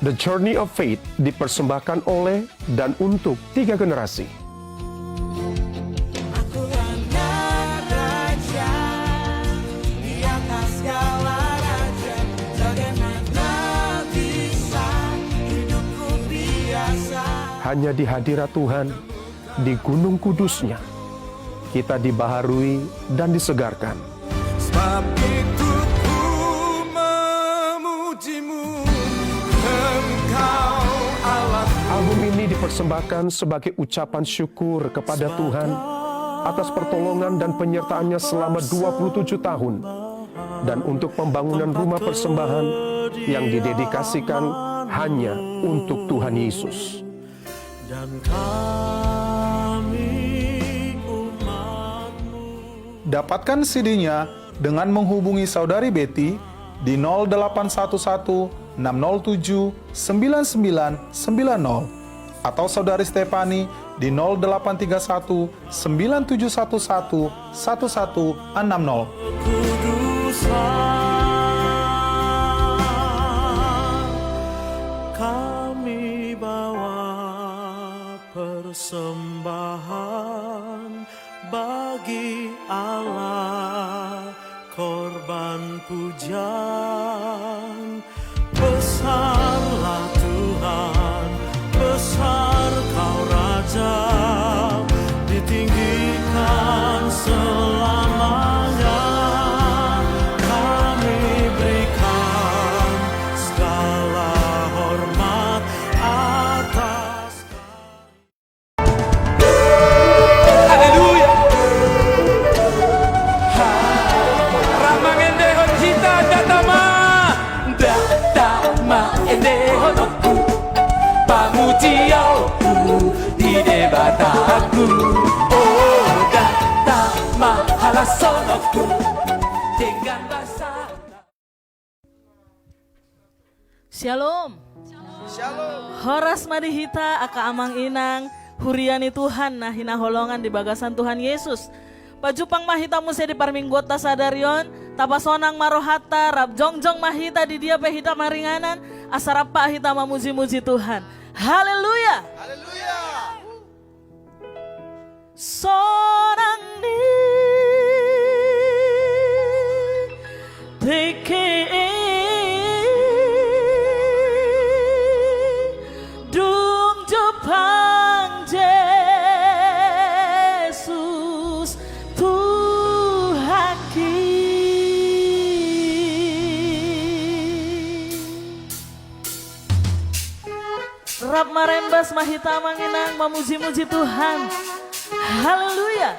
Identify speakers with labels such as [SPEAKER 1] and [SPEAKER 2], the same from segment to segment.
[SPEAKER 1] The Journey of Faith dipersembahkan oleh dan untuk 3 generasi.
[SPEAKER 2] Aku anak raja, di atas segala raja. Bagaimana bisa hidupku biasa?
[SPEAKER 1] Hanya di hadirat Tuhan, di gunung kudusnya, kita dibaharui dan disegarkan.
[SPEAKER 2] Sebab itu ku memujimu, Engkau Allah.
[SPEAKER 1] Album ini dipersembahkan sebagai ucapan syukur kepada Tuhan atas pertolongan dan penyertaannya selama 27 tahun dan untuk pembangunan rumah persembahan yang didedikasikan hanya untuk Tuhan Yesus.
[SPEAKER 2] Dan kami umatmu.
[SPEAKER 3] Dapatkan CD-nya dengan menghubungi Saudari Betty di 0811 607 9990 atau Saudari Stefani di 0831 9711 1160.
[SPEAKER 2] Kami bawa persembahan bagi Allah, korban pujian. Besarlah Tuhan, besar Kau Raja, ditinggikan selamanya. Kami berikan segala hormat atas.
[SPEAKER 4] Haleluya. Ramangende cita datama endehonoku pamujiaoku di debataku oh datama halasonoku dengan bahasa.
[SPEAKER 5] Shalom. Horas madihita aka amang inang huriani Tuhan nah hina holongan di bagasan Tuhan Yesus. Pajupang mahita musia di parminggota sadarion, tapasonang marohata, rab jongjong mahita di dia pehita maringanan, asarapa hita mamuji-muji Tuhan. Haleluya.
[SPEAKER 2] Haleluya.
[SPEAKER 5] Sonang ni teke dung Jepang Yesus Tuhan ki rap marembas mahita manginang memuji-muji Tuhan. Haleluya.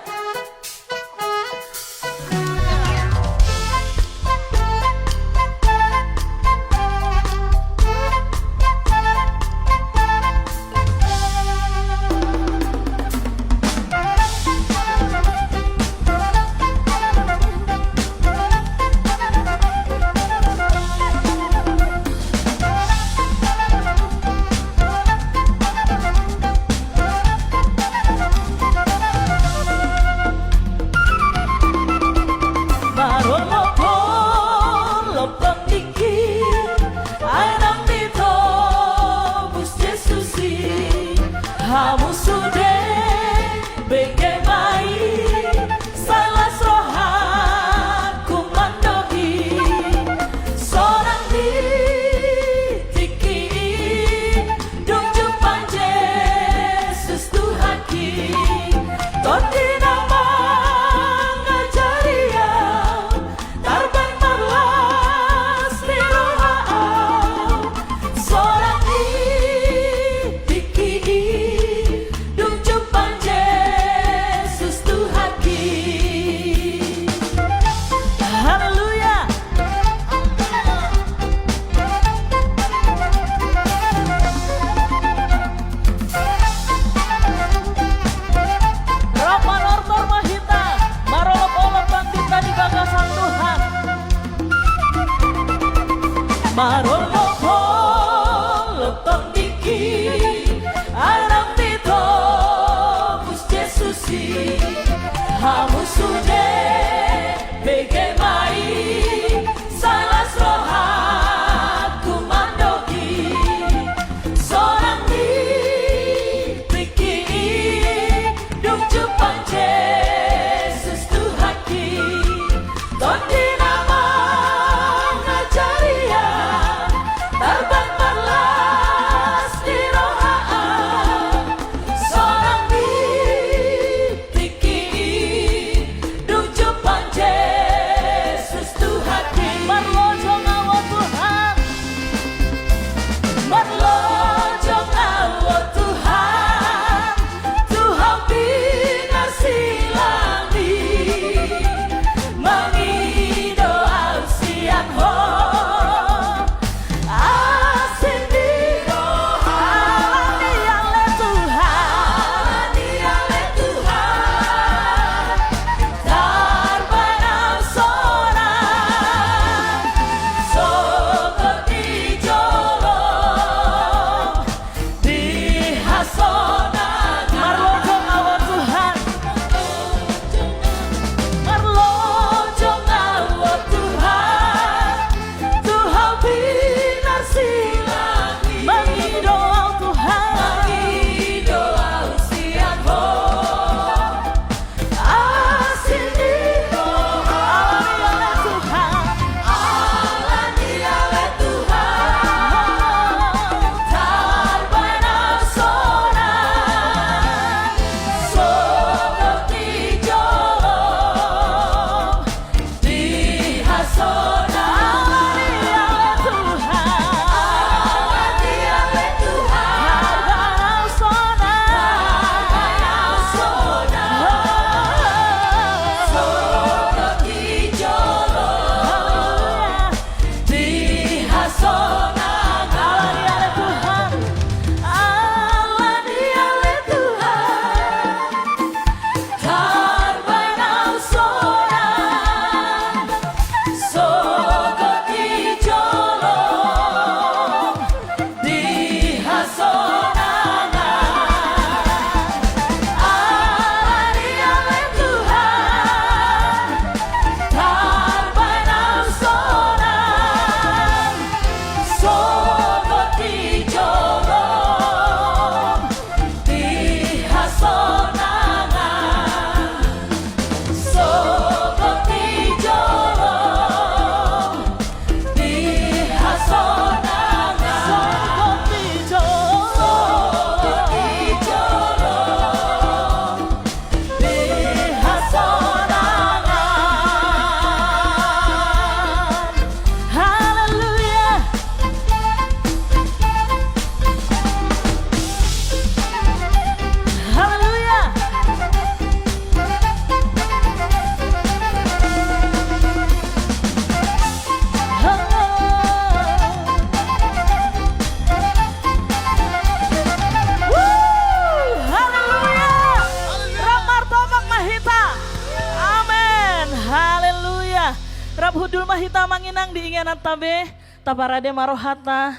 [SPEAKER 5] hudul mahita manginang diinganat tabe, taparade marohata,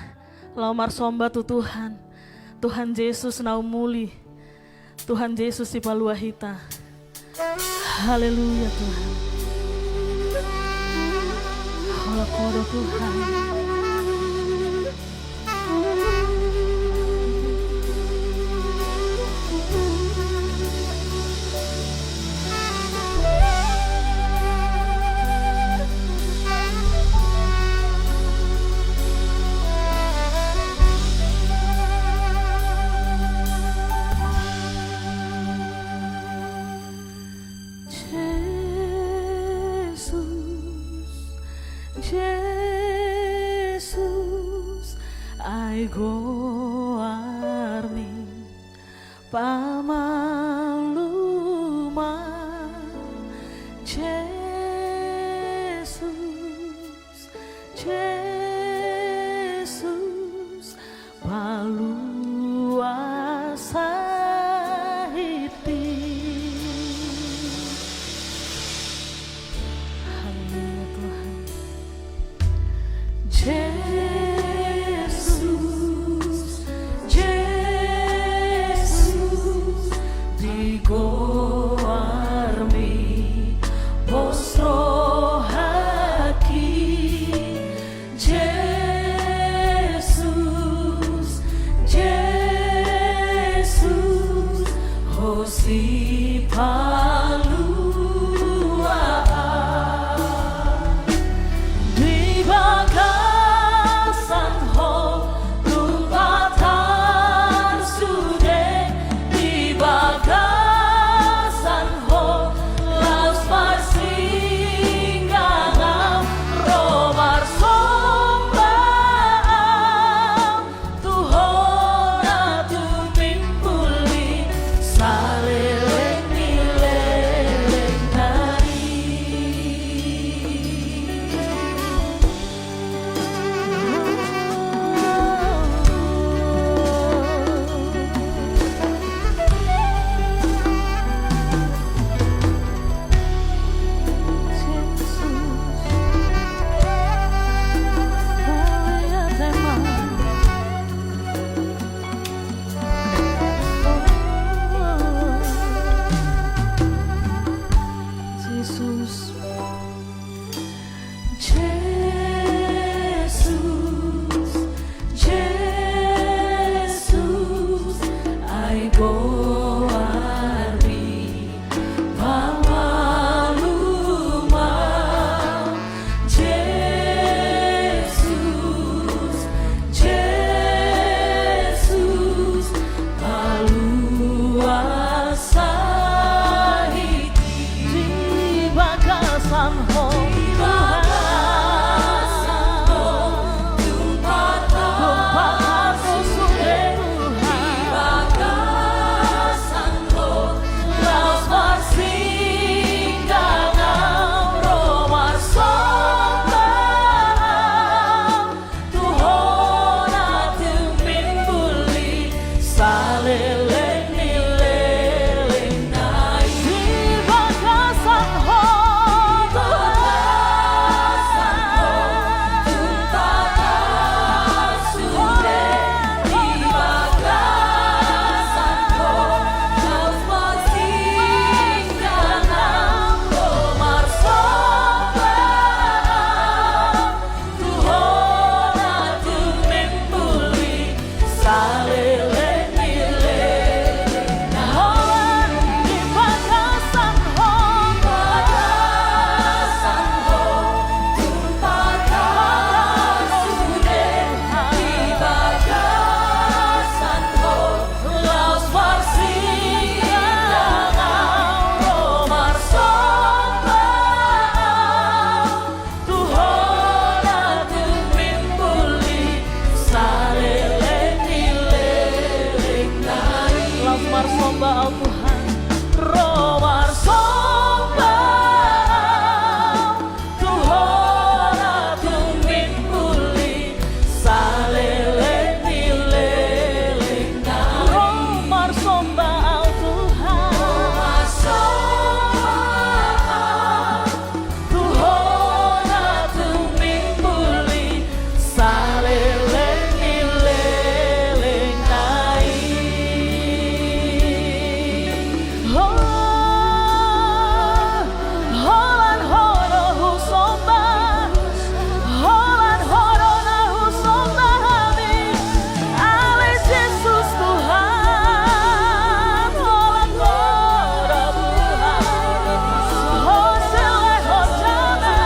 [SPEAKER 5] laumar somba tu Tuhan. Tuhan Yesus naumuli, Tuhan Yesus si paluahita. Haleluya Tuhan. Halakodo Tuhan. Jesus, I go army, pamaluma, Jesus, Jesus, paluasa hiti. Haleluya Tuhan. Jesus, Jesus, digo armi, mostro haki. Jesus, Jesus, hosi palua. Di bagasan ho lumpatan sude, di bagasan ho laus parsinggangan romar sombang Tuhona tu pimpuli saleleng nileleng nari. Jesus, Jesus, Jesus, I go armi, pamaluma, Jesus, Jesus, paluasa hiti. Di bagasan ho saleleng nileleng nai. Di bagasan ho Holan horo husomba, holan horo na husomba kami, Ale Yesus Tuhan, holan horo Tuhan, hosile hosana,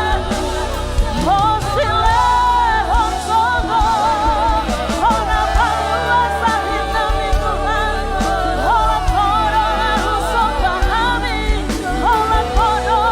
[SPEAKER 5] hosile hosogo, hona panula sahina Tuhan, holan horo na husomba kami, holan horo.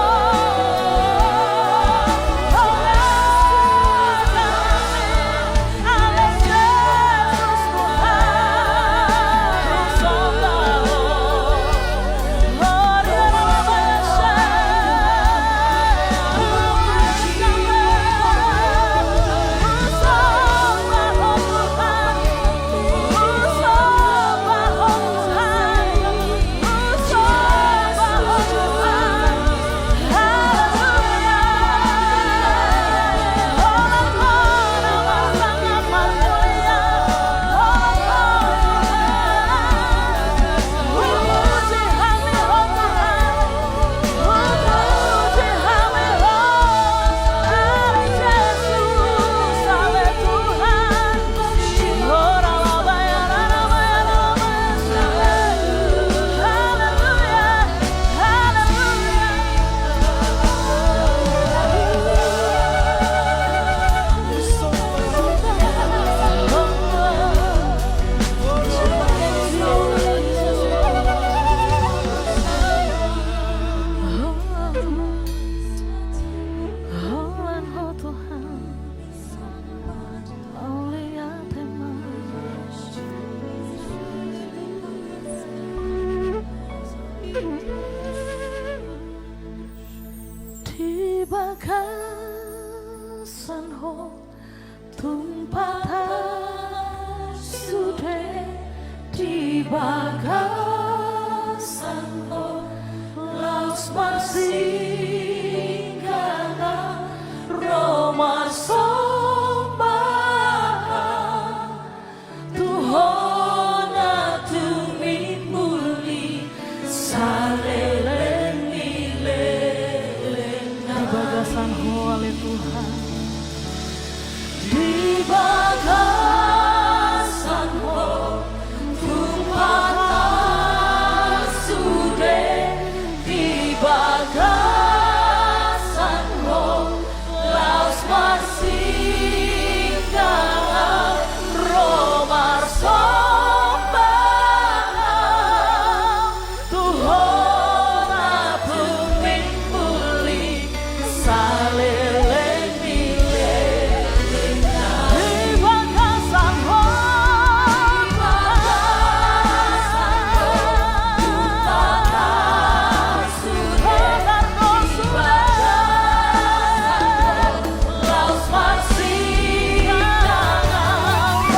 [SPEAKER 5] Di bagasan ho tumpah sudah di bagasan ho laus marsingkana Roma sombahan Tuhona tumimuli salelen di bagasan ho oleh Tuhan, di bagasan ho tumpah sudah di bagasan ho laus marsingkana Roma sombahan Tuhona tumimuli salelen di bagasan ho laus marsingkana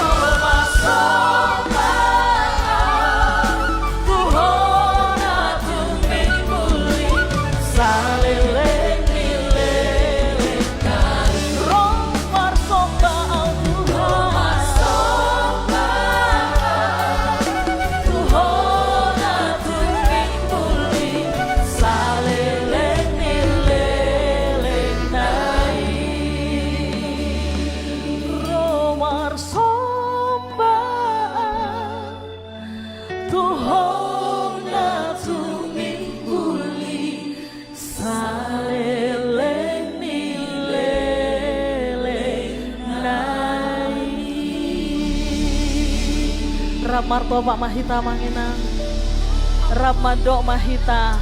[SPEAKER 5] Roma sombahan Tuhona tumimuli salelen Roma sombahan Tuhona tumimuli salelen Roma sombahan Tuhona tumimuli salelen Rab Marto Pak Mahita Manginang, Rab Madok Mahita.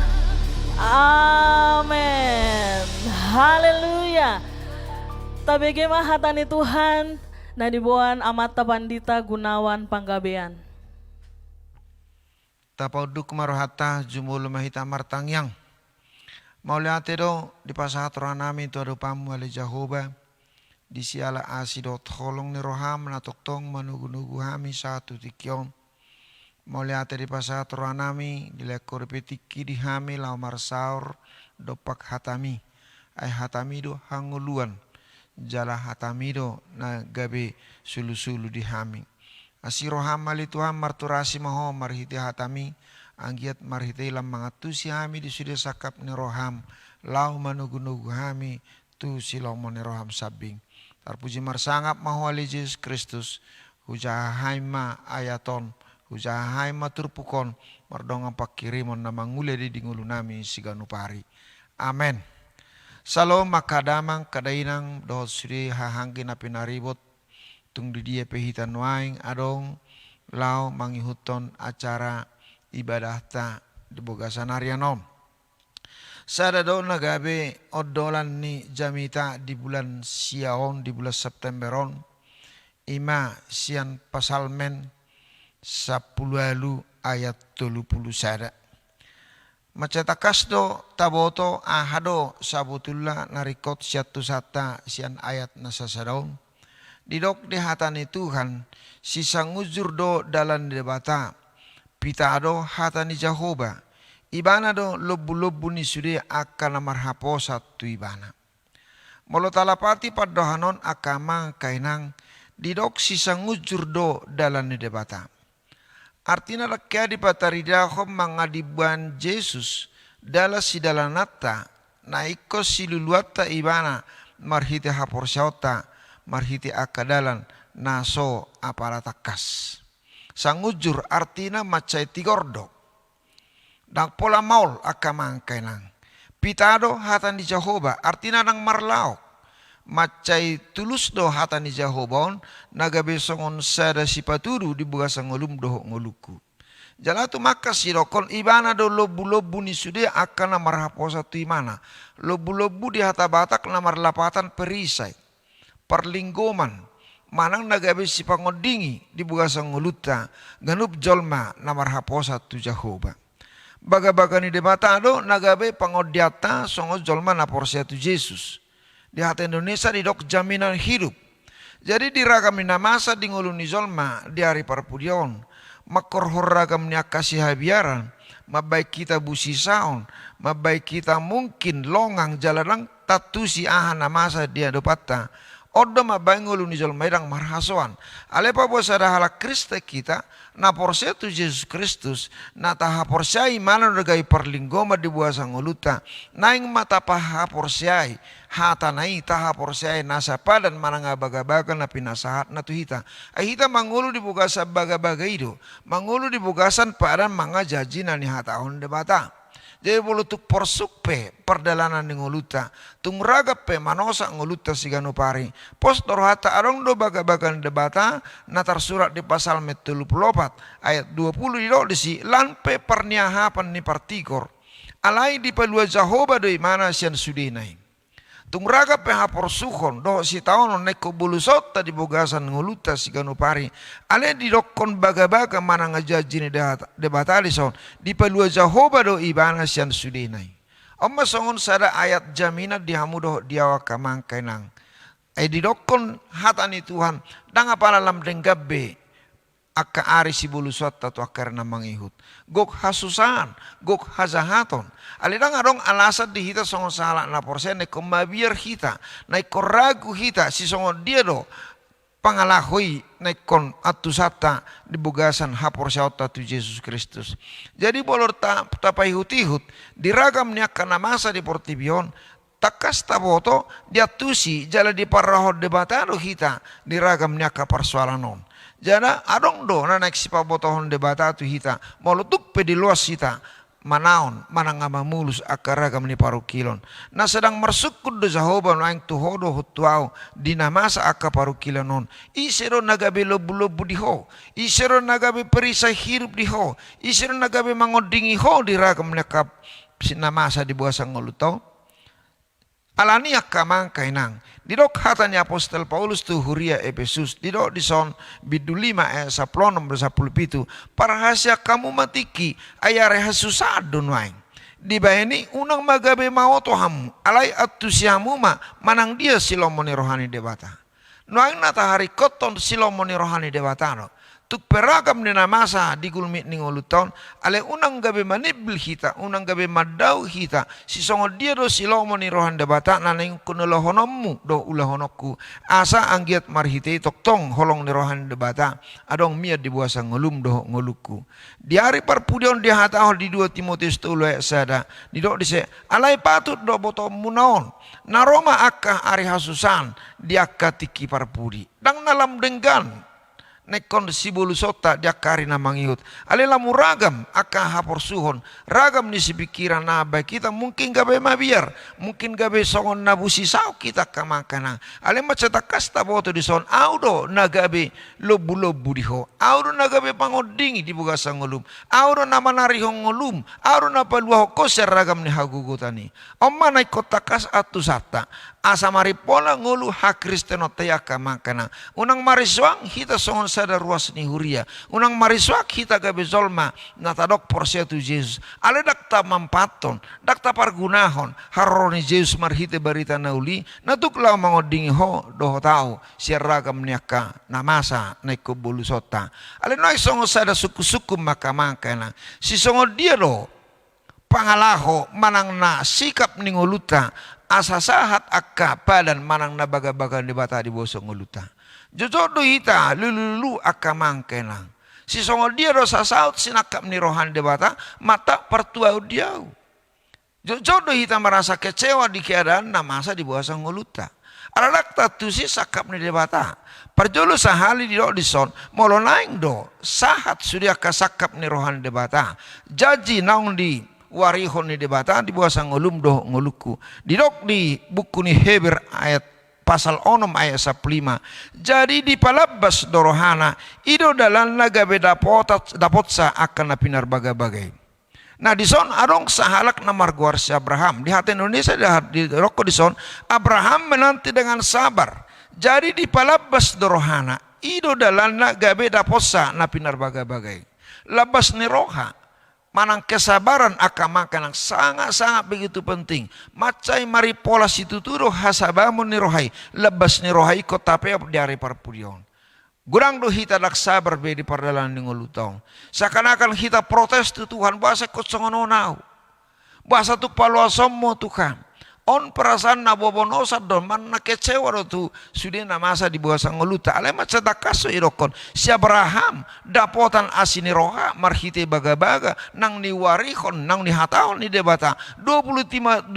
[SPEAKER 5] Amin. Haleluya. Tabege mahatani Tuhan, nadibuan amata pandita Gunawan Panggabean.
[SPEAKER 6] Tapauduk marohata jumul mahita martangyang. Mauliate do di pasahat rohanami tu adupamu ali Jehovah. Di siala asidot holong ni roham natoktong manugu-nugu hami satu tikyon. Mauliate di pasahat rohanami di lekor petiki di hami lau marsaur dopak hatami. Ay hatami do hanguluan. Jala hatami do na gabe sulu-sulu di hami. Asiroham ali Tuhan marturasi maho marhiti hatami anggiat marhitailam mangatusi hami di sudia sakap ni roham lau manugu-nugu hami tu silomo ni roham sabing. Tarpuji marsangap mahwali Yesus Kristus hujaha haima ayaton hujaha haima turpukon mardonga pakirimon na mangule di dingulu nami siganupari. Amen. Salom makadamang kadainang dohot suri hahangki na pinaribot tung di dia pehitan waing adong lau mangihuton acara ibadah ta di bogasan Arianom. Sada do nagabe odolan ni jamita di bulan Siaon di bulan Septemberon ima sian pasalmen 10 ayat 30 sada. Macetakas do taboto ahado sabutullah narikot syatu sata sian ayat nasasadaon. Didok di hatani Tuhan sisa ngujur do dalam debata pita do hatani Jehovah ibana do lobu-lobu ni sude akan marhaposa tu ibana. Molo talapati padohanon akama kainang didok sisa ngujur do dalam debata. Artinya rakyat di pataridaho mangadibuan Yesus dala si dalanata naiko siluluata ibana marhite haporsyauta marhiti akadalan naso aparatakas. Sangujur artina macai tigordo. Dan pola maul akamang kainang. Pitado hatan di Jehovah artina nang marlaok. Macai tulus do hatan di Jehovah naga besongon sada sipatudu di buga sangolum doho ngoluku. Jalatu maka sirokon ibana do lobu-lobu ni sude akan marhaposa tu imana. Lobu-lobu di hata batak namar lapatan perisai. Perlinggoman manang nagabe si pangodingi di bugasang nguluta ganup jolma namar haposa tu Jehovah. Baga-baga ni debata do nagabe pangodiata songo jolma na porsia tu Yesus. Di hati Indonesia di dok jaminan hidup. Jadi di ragam ni namasa di nguluni jolma di hari parpudion makorhor ragam ni akasih habiaran mabaik kita busi saon mabaik kita mungkin longang jalanang tatusi aha namasa dia dopata. Odo mabangulu ni jol mairang marhasoan. Alepa bos ada hala Krista kita na porse tu Yesus Kristus na taha porsiai mana regai perlinggoma di buasa ngoluta naing mata paha porsiai hata nai taha porsiai nasa padan mana ngabaga-baga na pinasahat na tuhita. Ahita mangulu di bugasa baga-baga itu mangulu di bugasan padan manga jajina ni hata on debata. Jadi bolu tuk porsuk pe perdalanan di ngoluta tung raga pe manosa ngoluta sigano pari pos torhata arong do baga-bagan debata natar surat di pasal 34 ayat 20 di disi lan pe perniahapan ni partikor alai di pelua Jehovah do imana sian sudinai tung raga pe haporsuhon do si taono neko bulusota di bogasan ngoluta sigano pari ale di dokon baga-baga mana ngajajini debata alison di pelua Jehovah do ibana sian sudinai. Amma songon sada ayat jamina dihamudoh diawa kamang kainang. Di dokon hatani Tuhan dang apa lam denggabe akka ari si bulusot atau akarna mangihut. Gok hasusan, gok hazahaton. Alidang adong alasat di hita songon salah na porsen ne komabiar hita, na koragu hita si songon dia do pangalahoy na kon atusata di bugasan haporsyauta tu Yesus Kristus. Jadi bolor tapai hutihut diragam niya kanamasa di portibion takas taboto dia tusi jala di parahod debatado hita diragam niya ka persoalanon. Jana adong do na naik si pabotohon debata tu hita molutuk pe di luas hita manaon manangama mulus akaragam ni parukilon na sedang mersukud do Jehovah no ang tuhodo hutuau dinamasa akka parukilonon isero nagabe lobu-lobu diho isero nagabe perisai hirup diho isero nagabe mangodingi ho diragam nekap sinamasa di buasa ngolutau alani akka mangkainang didok hatanya Apostel Paulus tu huria Efesus didok dison bidu 5 ayat 10 nomor 17 parahasya kamu matiki ayare hasusadun waing dibayani unang magabe maoto hamu alai atusiamu ma manang dia silomoni rohani debata noang nata hari koton silomoni rohani debata no tuk peragam ni namasa di gulmit ning uluton ale unang gabe manibil hita unang gabe madau hita si songo dia do silomo ni rohan debata naneng kunolohonommu do ulahonokku asa anggiat marhite toktong holong ni rohan debata adong mia di buasa ngolum do ngoluku di hari parpudion di hatahol di 2 Timotius 3 ayat sada di dok dise alai patut do boto munaon naroma akka ari hasusan di akka tiki parpudi dang nalam denggan nekon sibulu sota dia karina mangiut alela muragam aka hapor suhon ragam ni si pikiran nabai kita mungkin gabe mabiar mungkin gabe songon nabusi sau kita kamakana ale maceta kasta boto di son audo nagabe lobu-lobu diho audo nagabe pangodingi di bugasa ngolum audo namanari hong ngolum audo napaluah koser ragam ni hagugutani omma nai kota kas atu sata asa maripola ngulu hak Kristeno tayaka makana unang mariswang hita songon sada ruas ni huria unang mariswak hita gabe zolma natadok porsia tu Yesus ale dakta mampaton dakta pargunahon haroni Yesus marhite barita nauli natukla mangodingi ho doho tau siaragam niaka namasa naiko bulu sota ale noy songon sada suku-suku maka-makana si songon dia do pangalaho manang na sikap ningoluta asa sahat akka padan manang na baga-baga di bata di bosong ngoluta jojodo hita lulu akka mangkenang si songo dia do sasaut sinakap ni rohan di bata mata pertua diau jojodo hita merasa kecewa di keadaan na masa di bosong ngoluta alalak tatu si sakap ni di bata perjolo sahali di dok dison molo naing do sahat sudia kasakap ni rohan di bata jaji naung di warihon ni debata di bawah sang ngolum doh ngoluku didok di buku ni Heber ayat pasal 6 ayat 15 jadi di palabas dorohana ido dalan naga beda dapotsa akan napinar bagai-bagai nah di son adong sahalak namar guarsi Abraham di hati Indonesia di rokok di son Abraham menanti dengan sabar jadi di palabas dorohana ido dalan naga beda dapotsa napinar bagai-bagai labas ni roha manang kesabaran akan makan yang sangat-sangat begitu penting. Macai mari pola situ turo hasabamun ni rohai lebas ni rohai kota pe di hari parpudion. Gurang do hita dak sabar be di pardalan ni ngolutong. Seakan-akan hita protes tu Tuhan bahasa kotsongononau. Bahasa tu palua sommo Tuhan. On perasaan na bobonosa don man na kecewa do tu sudah na masa di bawah sang ngoluta ale macam kaso irokon si Abraham dapotan asini roha marhite baga-baga nang ni warihon nang ni hataon ni debata 25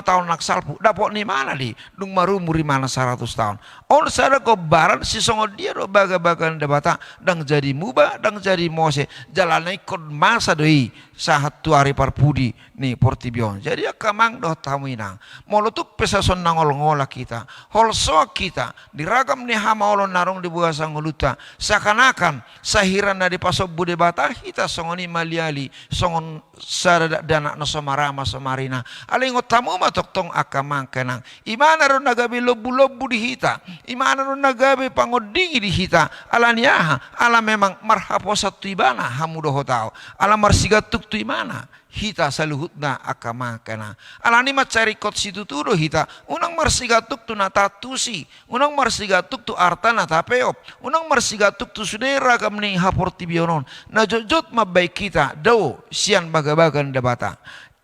[SPEAKER 6] tahun nak salpu dapot ni mana di dung marumuri mana 100 tahun on sada ko baran si songo dia do baga-baga debata dang jadi muba dang jadi mose jalanai kon masa doi sahat tu hari parpudi ni portibion jadi akamang do tamuinang molotuk pesason nangol-ngola kita holso kita diragam ni hama olon narong di buah sanguluta seakan-akan sahiran na di pasok bude bata kita songoni maliali songon sada dana no somarama somarina alingot tamu matok tong akamang kenang imana ron nagabi lobu-lobu di hita imana ron nagabi pangodingi di hita alaniaha ala memang marhapo satu ibana hamudo hotao ala marsigatuk tu imana hita saluhutna akamakana alani macari kot situ turo hita unang marsigatuk tu natatusi unang marsigatuk tu artana tapeop unang marsigatuk tu sudera kamning haportibionon na jojot mabaik kita do sian baga-bagan debata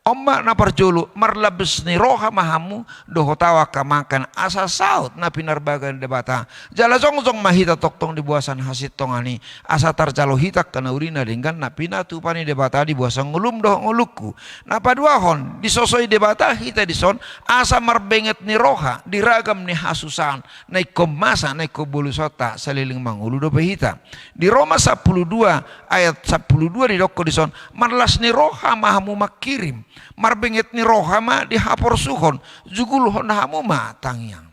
[SPEAKER 6] Omma na parjulu marlabes ni roha mahamu dohotawa kamakan asa saut na pinarbagan debata jala zong mahita toktong di buasan hasit tongani asa tarjalo hitak kana urina dengan na pinatu pani debata di buasan ngulum doh nguluku na paduahon disosoi debata hita dison asa marbenget ni roha diragam ni hasusan na ikomasa na ikobulusota saliling mangulu do pehita di Roma 12 ayat 12 di doko dison marlas ni roha mahamu makirim marbenget ni rohama di hapor suhon jugul hon hamuma tangyang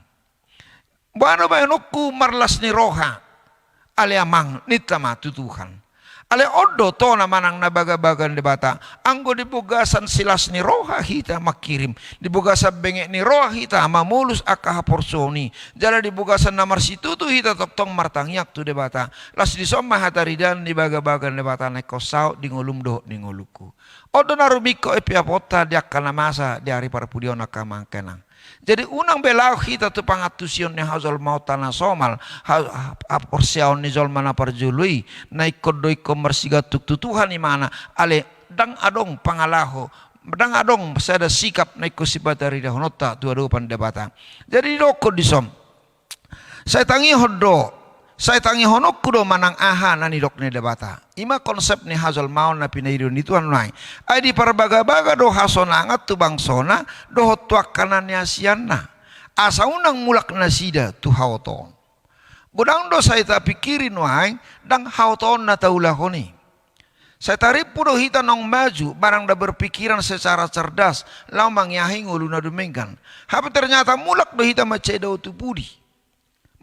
[SPEAKER 6] bano bayanokku marlas ni roha ale amang nitama tutuhan ale odo to na manang nabaga-bagan debata anggo dibugasan silas ni roha hita makirim dibugasan bengek ni roha hita mamulus aka hapor soni jala dibugasan namar situ tu hita toktong martangyak tu debata las disom mahataridan dibaga-bagan debata nekosau di ngolum doh di ngoluku Odo narumiko epiapota dia kana masa di hari parpudio nakamang kenang. Jadi unang belau kita tu pangatusion ni hazol mautana somal aporsiaon ni zol mana parjului na ikodoi komersiga tutuhan ni mana ale dang adong pangalaho dang adong sada sikap na ikosibatari dahonota tu pandebata. Jadi doko disom saya tangi hodo saya tangi honok kudo manang aha nani dok ne debata. Ima konsep ni hazal maun na pinaido ni tuan nai. Ai di parbaga-baga do hasonangat tu bangsona do hotuak kanan asianna. Asa unang mulak nasida tu hauton. Budang do saya tak pikirin wahai dang hauton na taulahoni. Saya tarik pudo hita nong maju barang da berpikiran secara cerdas lau mangyahi ngulu na dumengkan. Tapi ternyata mulak do hita macedo tu budi.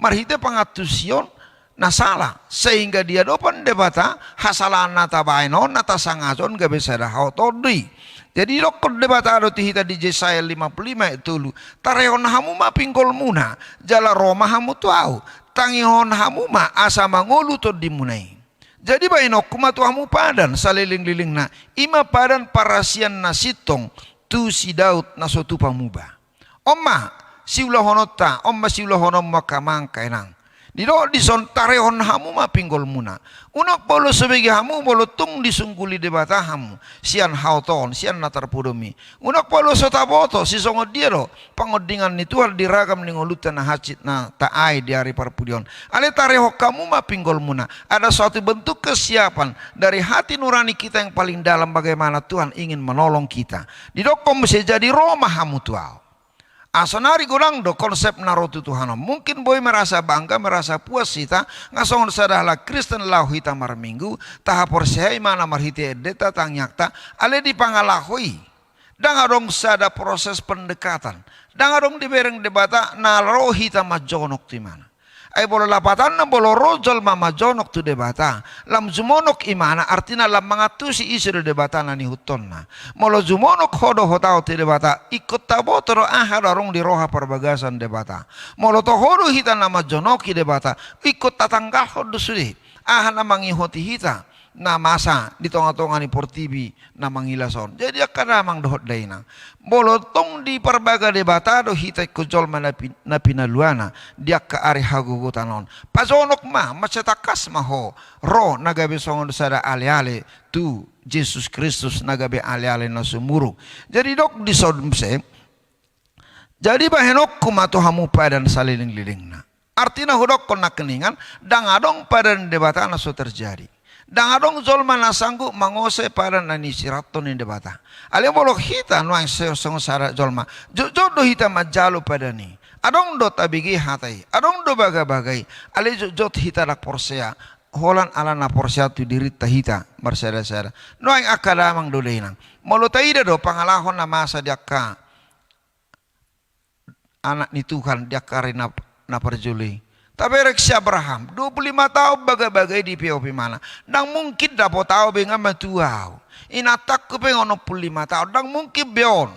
[SPEAKER 6] Marhite pangatusion na salah sehingga dia dopan debata hasalan nata bainon nata sangazon gabe sada hautodi. Jadi dokon debata do tihita di Yesaya 55 itu lu tareon hamu ma pinggol muna jala Roma hamu tuau tangihon hamu ma asa mangolu to dimunai. Jadi bainok kuma tu hamu padan saliling-liling na ima padan parasian na sitong tu si Daud na sotu pamuba. Omma siulah honota omma siulah honom makamang kainang. Di do di son tarehon hamu ma pinggol muna. Unak bolo sebagai hamu bolo tung disungguli debata hamu. Sian hauton, sian natar pudomi. Unak bolo sotaboto si songo dia do. Pangodingan ni Tuhan diragam ni ngolutan na hacit na taai di hari parpudion. Ale tareho kamu ma pinggol muna. Ada suatu bentuk kesiapan dari hati nurani kita yang paling dalam bagaimana Tuhan ingin menolong kita. Di do kom bisa jadi Roma hamu tuau. Asonari gorang do konsep narotu Tuhan. Mungkin boy merasa bangga, merasa puas kita. Ngasong sadahlah Kristen lau hita mar minggu. Tahapor sehai mana marhite edeta tangyakta. Ale di pangalahui. Dan adong sada proses pendekatan. Dan adong dibereng debata naro hita majonok ti mana. Ay bolo lapatan na bolo rojol mama jonok tu debata. Lam zumonok imana artina lam mangatusi isu de debata na ni huton na. Molo zumonok hodo hotao ti debata ikut tabotoro aha darong di roha perbagasan debata. Molo to hodo hita nama jonoki debata ikut tatanggal hodo sudi. Aha namangi hoti hita na masa di tonga-tonga ni portibi na mangilason. Jadi akadamang dohot dainang. Bolotong di perbaga debata do hita kujol na pinaluana dia ka ari hagugutanon. Pazonok ma macetakas maho ro nagabe songon sada ale-ale tu Jesus Kristus nagabe ale-ale na sumuru. Jadi dok di sodmse. Jadi bahenok kumato hamu padan saliling-liling na. Artina hudok kon keningan dang adong padan debata na so terjadi. Dan adong zol mana sanggup mangose pada nani siraton ini debata. Ale bolok hita nuang song sara zolma. Jodoh hita majalu pada ni. Adong do tabigi hatai. Adong do bagai-bagai. Ale jot hita lak porsea. Holan ala na porsea tu diri tahita marsada-sada. Nuang akadamang do leinang. Molo taida do pangalahon na masa dia ka anak ni Tuhan dia karena na perjuli. Tapi reksi Abraham 25 tahun bagai-bagai di POP mana. Dan mungkin dapat tahu dengan matuau. Inatak ke pengono 25 tahun. Dan mungkin beon.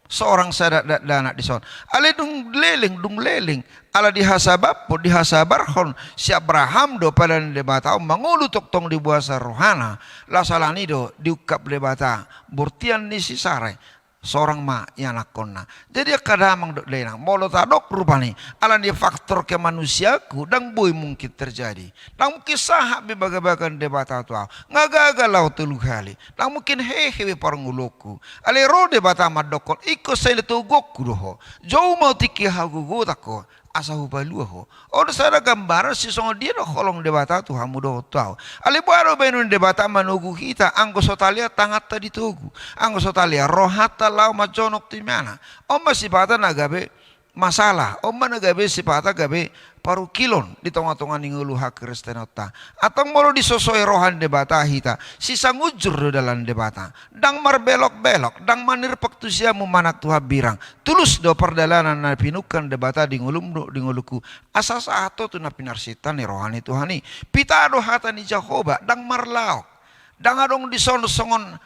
[SPEAKER 6] Seorang sadat anak di son. Ale dung leling. Ala dihasabab po dihasabarhon si Abraham do pada debata mangulu toktong di buasa rohana. La salani do diukap debata. Burtian ni si Sarai. Seorang ma yang nakonna. Jadi kadang dok lenang. Molo tadok rupani. Alan dia faktor ke manusiaku dan boy mungkin terjadi. Dan mungkin sahab baga-bagan debata tu. Ngagagal telu kali. Dan mungkin hehewe paranguluku. Ale ro debata madokon. Iko saya letu goku doho. Jauh mau tiki hagugu tako. Asa hubalu ho. Odo sada gambaran si songo dia do kolong debata tu hamu do tau. Ale baro benun debata manugu kita anggo sotalia tangat tadi tugu. Anggo sotalia rohata lau majonok timana. Omma sipata nagabe masalah. Omma nagabe sipata gabe paru kilon di tonga-tonga ningulu hak kristenota. Atang molo disosoi rohan debata hita. Sisa ngujur do dalam debata. Dang marbelok-belok. Dang manir paktusia mumanak tuha birang. Tulus do perdalanan na pinukan debata di ngulum di nguluku. Asas ato tu na pinarsitan ni rohani Tuhani. Pita do hata ni Jehovah. Dang marlaok. Dang adong disonsongon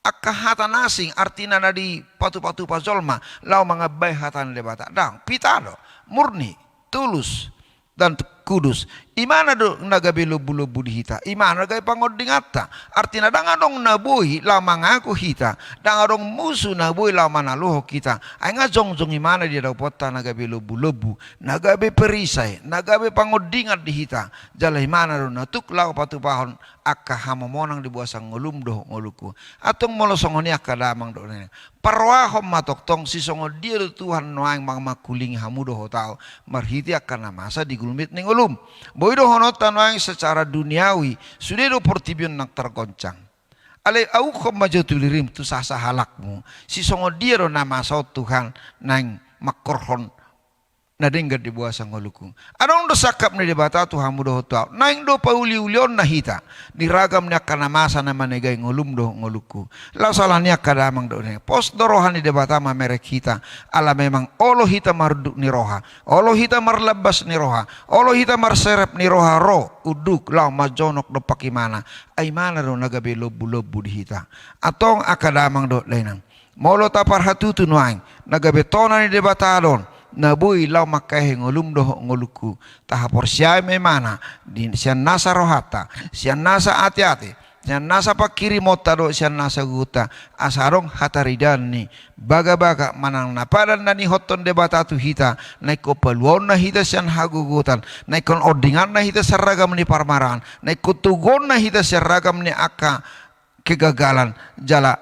[SPEAKER 6] akahata nasing artina na di patu-patu pazolma. Lau mangabay hatan debata. Dang pita do. Murni. Tulus dan kudus Imana do nagabe lubu-lubu di hita. Imana gay pangoding ata. Artinya dangadong nabuhi lamang aku hita. Dangadong musuh nabuhi lamang naluho kita. Ay nga zongjong imana dia daw pota nagabe lubu-lubu. Nagabe perisay. Nagabe pangodingat di hita. Jala imana do natuklaw patupahon. Akka hamamonang di buasang ngulum do nguluku. Atong molosongon niya kadamang do nene. Parwahom matoktong si songo dia do Tuhan noang mga makuling hamudo ho tao. Marhiti akan namasa di gulumit ning ulum. Boy do honotan noang secara duniawi. Sudah do portibion nak tergoncang. Ale au kom maju tulirim tu sasa halakmu. Si songo dia do namasa Tuhan nang makorhon. Nadenggat di buah sanggoluku. Anong do sakap ni debata tu hamudo hotau. Naing do pauli-ulion na hita. Diragam niya kanamasa na manegay ngulum do ngoluku. Lasalah niya kadamang do niya. Pos dorohan ni debata mamerek hita. Ala memang olo hita marduk ni roha. Olo hita marlabas ni roha. Olo hita marserep ni roha ro. Uduk lau majonok do pakimana. Ay mana do nagabi lobu-lobu di hita. Atong akadamang do lainang. Molo tapar hatutu nuang. Nagabi tona ni debata don. Nabuhi lau makai ngolum doh ngoluku tahapor siya memana di siya nasa rohata siya nasa ati-ati siya nasa pakiri mota do siya nasa guta asarong hataridan ni baga-baga manang napadan na ni hoton debata tu hita naik ko paluon na hita siya hagugutan naik kon odingan na hita sa ragam ni parmaran naik ko tugon na hita sa ragam ni aka kegagalan jala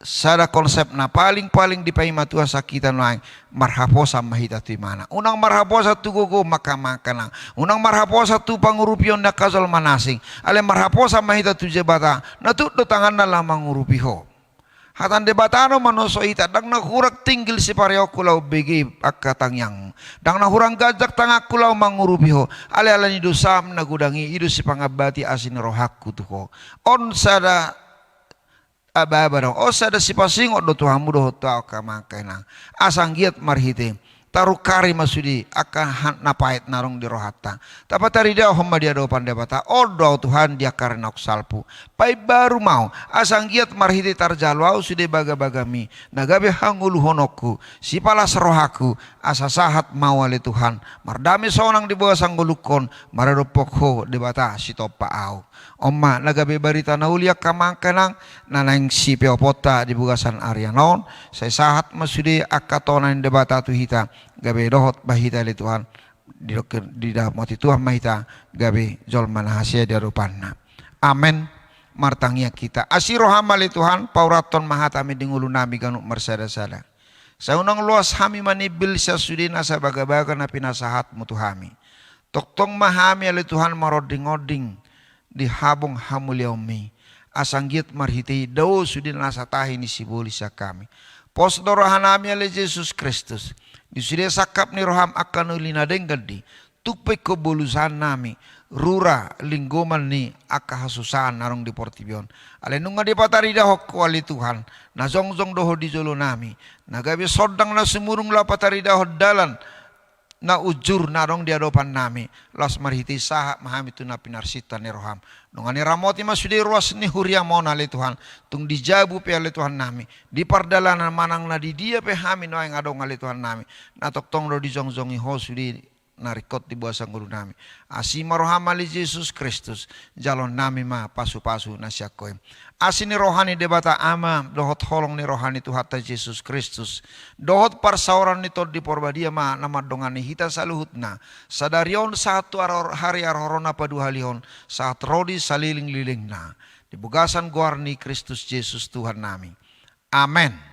[SPEAKER 6] sada konsep na paling-paling dipaimatua sa kita noang marhaposa mahita tu mana. Unang marhaposa tu gogo makamakana. Unang marhaposa tu pangurupion na kazol manasing. Ale marhaposa mahita tu jebata. Natut do tangan na lamang urupiho. Hatan debatano manoso ita. Dang nahurak tinggal si pareo kulau begi akatangyang. Dang nahurang gajak tangak kulau mangurupiho. Ale ala ni dosam nagudangi idu si pangabati asin rohakku tuho. On sada ababaro o sada sipasingot do Tuhanmu do tao kamakailang asang giat marhite taru kari masudi akan napait narong di rohata tapatari dia homma dia do pandebata o do Tuhan dia karena salpu pai baru mau asang giat marhite tarjalwau sude baga-bagami nagabe hangulu honokku si palas rohaku asa sahat mau ale Tuhan mardami sonang di bawah sanggulukon maradopok ho debata si topa au Oma nagabe barita na ulia kamangkanang nanang si peopota di bugasan Arianon saya sahat masudi akatonan debata tu hita gabe dohot bahita li Tuhan di mati Tuhan mahita gabe jol manahasia di rupanna amen martangia kita asirohama li Tuhan pauraton mahatami dingulu nami ganuk marsada-sada sa unang luas hami manibil sa sudina sa baga-baga na pinasahat mo tuhami toktong mahami ali Tuhan maroding-oding di habong hamuliaumi asanggit marhiti daw sudin nasa tahi ni sibuli sa kami pos dorohanami ali Jesus Kristus di sudah sakap ni roham akan ulinadeng gadi tukpay kebulusan nami rura linggoman ni akahasusan narong di portibion ale nunga di patari dahok kuali Tuhan na zongjong doho di jolo nami nagabi sodang na sumurung la patari dahok dalan na ujur narong di adopan nami las marhiti saha mahami tu na pinarsita ni roham nungani ramoti masudi ruas ni huria mona le Tuhan tung dijabu pe ale Tuhan nami di pardalanan manang na di dia pe hami no yang adong ale Tuhan nami na toktong do di zongjong ho sudi narikot di bawah sangguru nami asima roham ali Jesus Kristus jalon nami ma pasu-pasu na syakoy asini rohani debata ama dohot holong ni rohani tu hatta Jesus Kristus dohot parsauran ni tod di porbadia ma nama dongani hita saluhutna sadarion satu hari arhorona paduhalion saat rodi saliling-liling na di bugasan guarni Kristus Jesus Tuhan nami amen.